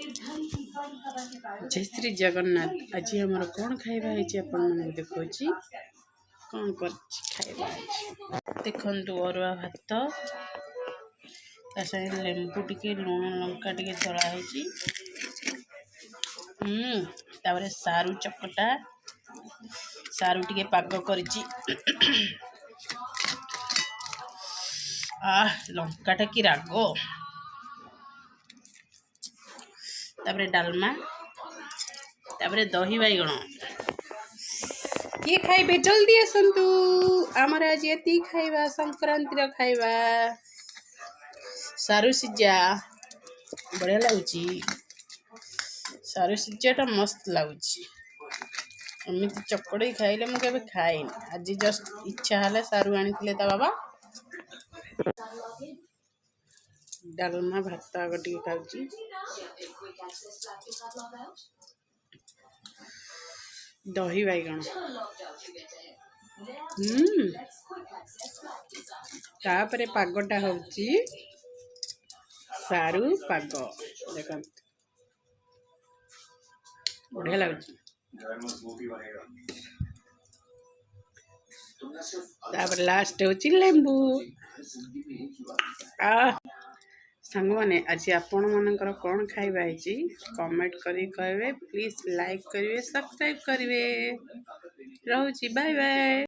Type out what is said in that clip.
जय श्री जगन्नाथ। आज आमर कौन खाइबा है आपण देखो कौन कर खाइबा देखु अरुआ भात साथ लेंबू टिके लुण लंका टिके दला है सारू चकटा सारू टिके पाग करिछि लंकाटा कि राग तापरे डालमा तापरे दही बैगण किए खाइबे जल्दी आसतु आमर आज ये खाइबा संक्रांतिर खाइबा सारू सिजा बढ़िया लगुची सारू सिजाटा मस्त लगुची एमती चकड़ी खाइले मुझे खाएनी आज जस्ट इच्छा है सारू आनी ता बाबा डालमा भात आग टे खाऊची दही बैगण तापरे पागटा होची सारू पाग देख बढ़िया लगुच तापर लास्ट होची लेंबू सांग माने आज आपण मानकर कौन खाइबा है कमेंट करी कहबे प्लीज लाइक करिवे सब्सक्राइब करिवे रहूची बाय बाय।